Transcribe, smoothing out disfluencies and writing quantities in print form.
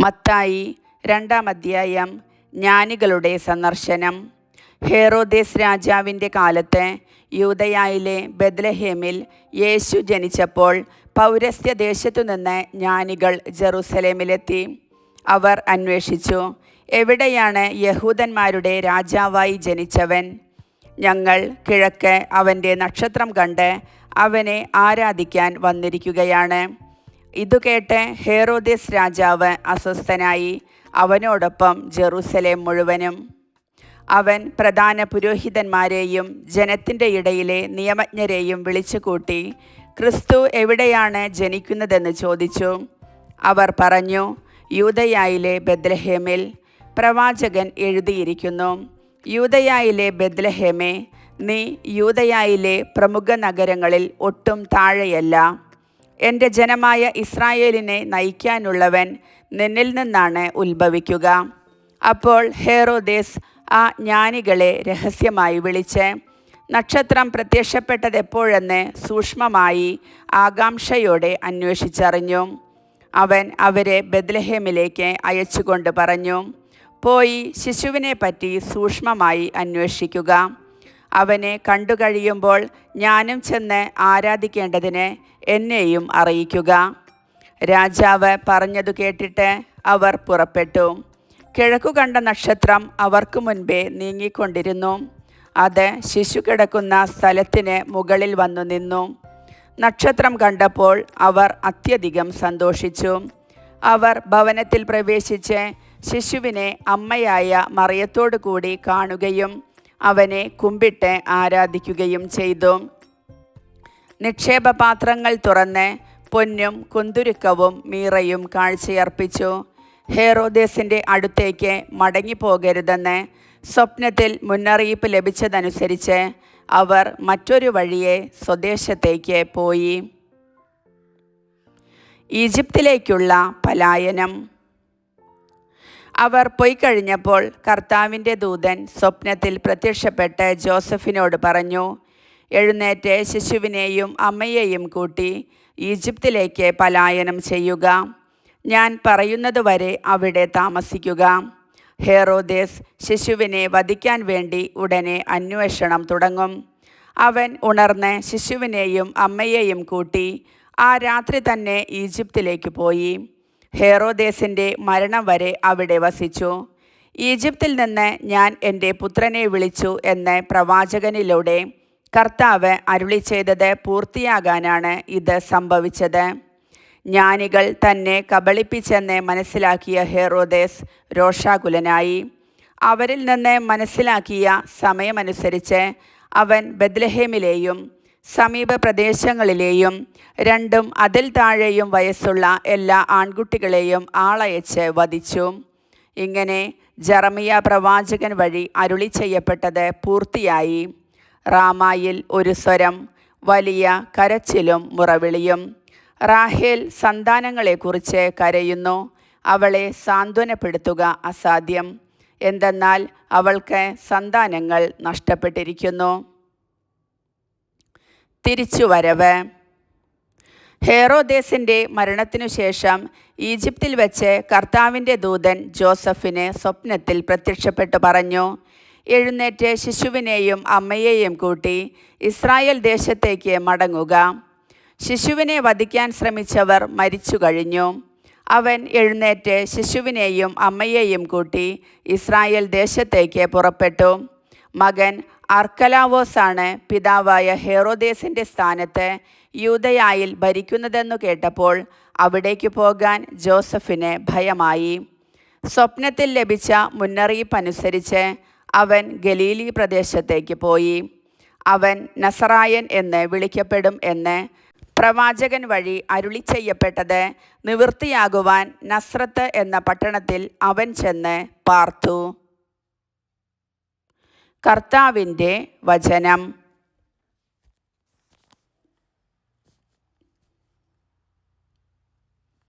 മത്തായി 2-ാം അധ്യായം. ജ്ഞാനികളുടെ സന്ദർശനം. ഹേറോദേസ് രാജാവിൻ്റെ കാലത്ത് യൂദയായിലെ ബെത്ലഹേമിൽ യേശു ജനിച്ചപ്പോൾ പൗരസ്ത്യദേശത്തുനിന്ന് ജ്ഞാനികൾ ജെറുസലേമിലെത്തി. അവർ അന്വേഷിച്ചു, എവിടെയാണ് യഹൂദന്മാരുടെ രാജാവായി ജനിച്ചവൻ? ഞങ്ങൾ കിഴക്ക് അവൻ്റെ നക്ഷത്രം കണ്ട് അവനെ ആരാധിക്കാൻ വന്നിരിക്കുകയാണ്. ഇതുകേട്ട് ഹേറോദേസ് രാജാവ് അസ്വസ്ഥനായി, അവനോടൊപ്പം ജെറുസലേം മുഴുവനും. അവൻ പ്രധാന പുരോഹിതന്മാരെയും ജനത്തിൻ്റെ ഇടയിലെ നിയമജ്ഞരെയും വിളിച്ചുകൂട്ടി, ക്രിസ്തു എവിടെയാണ് ജനിക്കുന്നതെന്ന് ചോദിച്ചു. അവർ പറഞ്ഞു, യൂദയായിലെ ബെത്ലഹേമിൽ. പ്രവാചകൻ എഴുതിയിരിക്കുന്നു, യൂദയായിലെ ബെത്ലഹേമേ, നീ യൂദയായിലെ പ്രമുഖ നഗരങ്ങളിൽ ഒട്ടും താഴെയല്ല. എൻ്റെ ജനമായ ഇസ്രായേലിനെ നയിക്കാനുള്ളവൻ നിന്നിൽ നിന്നാണ് ഉത്ഭവിക്കുക. അപ്പോൾ ഹേറോദേസ് ആ ജ്ഞാനികളെ രഹസ്യമായി വിളിച്ച് നക്ഷത്രം പ്രത്യക്ഷപ്പെട്ടതെപ്പോഴെന്ന് സൂക്ഷ്മമായി ആകാംക്ഷയോടെ അന്വേഷിച്ചറിഞ്ഞു. അവൻ അവരെ ബെത്ലഹേമിലേക്ക് അയച്ചുകൊണ്ട് പറഞ്ഞു, പോയി ശിശുവിനെ പറ്റി സൂക്ഷ്മമായി അന്വേഷിക്കുക. അവനെ കണ്ടുകഴിയുമ്പോൾ ഞാനും ചെന്ന് ആരാധിക്കേണ്ടതിന് എന്നെയും അറിയിക്കുക. രാജാവ് പറഞ്ഞതു കേട്ടിട്ട് അവർ പുറപ്പെട്ടു. കിഴക്കു കണ്ട നക്ഷത്രം അവർക്ക് മുൻപേ നീങ്ങിക്കൊണ്ടിരുന്നു. അത് ശിശു കിടക്കുന്ന സ്ഥലത്തിന് മുകളിൽ വന്നു നിന്നു. നക്ഷത്രം കണ്ടപ്പോൾ അവർ അത്യധികം സന്തോഷിച്ചു. അവർ ഭവനത്തിൽ പ്രവേശിച്ച് ശിശുവിനെ അമ്മയായ മറിയത്തോടു കൂടി കാണുകയും അവനെ കുമ്പിട്ട് ആരാധിക്കുകയും ചെയ്തു. നിക്ഷേപപാത്രങ്ങൾ തുറന്ന് പൊന്നും കുന്തുരുക്കവും മീറയും കാഴ്ചയർപ്പിച്ചു. ഹേറോദേസിൻ്റെ അടുത്തേക്ക് മടങ്ങിപ്പോകരുതെന്ന് സ്വപ്നത്തിൽ മുന്നറിയിപ്പ് ലഭിച്ചതനുസരിച്ച് അവർ മറ്റൊരു വഴിയെ സ്വദേശത്തേക്ക് പോയി. ഈജിപ്തിലേക്കുള്ള പലായനം. അവർ പോയി കഴിഞ്ഞപ്പോൾ കർത്താവിൻ്റെ ദൂതൻ സ്വപ്നത്തിൽ പ്രത്യക്ഷപ്പെട്ട് ജോസഫിനോട് പറഞ്ഞു, എഴുന്നേറ്റ് ശിശുവിനെയും അമ്മയെയും കൂട്ടി ഈജിപ്തിലേക്ക് പലായനം ചെയ്യുക. ഞാൻ പറയുന്നതുവരെ അവിടെ താമസിക്കുക. ഹേറോദേസ് ശിശുവിനെ വധിക്കാൻ വേണ്ടി ഉടനെ അന്വേഷണം തുടങ്ങും. അവൻ ഉണർന്ന് ശിശുവിനെയും അമ്മയെയും കൂട്ടി ആ രാത്രി തന്നെ ഈജിപ്തിലേക്ക് പോയി. ഹേറോദേസിൻ്റെ മരണം വരെ അവിടെ വസിച്ചു. ഈജിപ്തിൽ നിന്ന് ഞാൻ എൻ്റെ പുത്രനെ വിളിച്ചു എന്ന് പ്രവാചകനിലൂടെ കർത്താവ് അരുളി ചെയ്തത് പൂർത്തിയാകാനാണ് ഇത് സംഭവിച്ചത്. ജ്ഞാനികൾ തന്നെ കബളിപ്പിച്ചെന്ന് മനസ്സിലാക്കിയ ഹേറോദേസ് രോഷാകുലനായി. അവരിൽ നിന്ന് മനസ്സിലാക്കിയ സമയമനുസരിച്ച് അവൻ ബെത്ലഹേമിലെയും സമീപ പ്രദേശങ്ങളിലെയും 2 അതിൽ താഴെയും വയസ്സുള്ള എല്ലാ ആൺകുട്ടികളെയും ആളയച്ച് വധിച്ചു. ഇങ്ങനെ ജെറമിയ പ്രവാചകൻ വഴി അരുളി ചെയ്യപ്പെട്ടത് പൂർത്തിയായി. റാമായിൽ ഒരു സ്വരം, വലിയ കരച്ചിലും മുറവിളിയും. റാഹേൽ സന്താനങ്ങളെക്കുറിച്ച് കരയുന്നു. അവളെ സാന്ത്വനപ്പെടുത്തുക അസാധ്യം, എന്തെന്നാൽ അവൾക്ക് സന്താനങ്ങൾ നഷ്ടപ്പെട്ടിരിക്കുന്നു. തിരിച്ചുവരവ്. ഹേറോദേസിൻ്റെ മരണത്തിനു ശേഷം ഈജിപ്തിൽ വെച്ച് കർത്താവിൻ്റെ ദൂതൻ ജോസഫിന് സ്വപ്നത്തിൽ പ്രത്യക്ഷപ്പെട്ടു പറഞ്ഞു, എഴുന്നേറ്റ് ശിശുവിനെയും അമ്മയെയും കൂട്ടി ഇസ്രായേൽ ദേശത്തേക്ക് മടങ്ങുക. ശിശുവിനെ വധിക്കാൻ ശ്രമിച്ചവർ മരിച്ചു കഴിഞ്ഞു. അവൻ എഴുന്നേറ്റ് ശിശുവിനെയും അമ്മയെയും കൂട്ടി ഇസ്രായേൽ ദേശത്തേക്ക് പുറപ്പെട്ടു. മകൻ അർക്കലാവോസാണ് പിതാവായ ഹേറോദേസിൻ്റെ സ്ഥാനത്ത് യൂദയായിൽ ഭരിക്കുന്നതെന്നു കേട്ടപ്പോൾ അവിടേക്ക് പോകാൻ ജോസഫിന് ഭയമായി. സ്വപ്നത്തിൽ ലഭിച്ച മുന്നറിയിപ്പനുസരിച്ച് അവൻ ഗലീലി പ്രദേശത്തേക്ക് പോയി. അവൻ നസറായൻ എന്ന് വിളിക്കപ്പെടും എന്ന് പ്രവാചകൻ വഴി അരുളി ചെയ്യപ്പെട്ടത് നിവൃത്തിയാകുവാൻ നസ്രത്ത് എന്ന പട്ടണത്തിൽ അവൻ ചെന്ന് പാർത്തു. കർത്താവിൻ്റെ വചനം.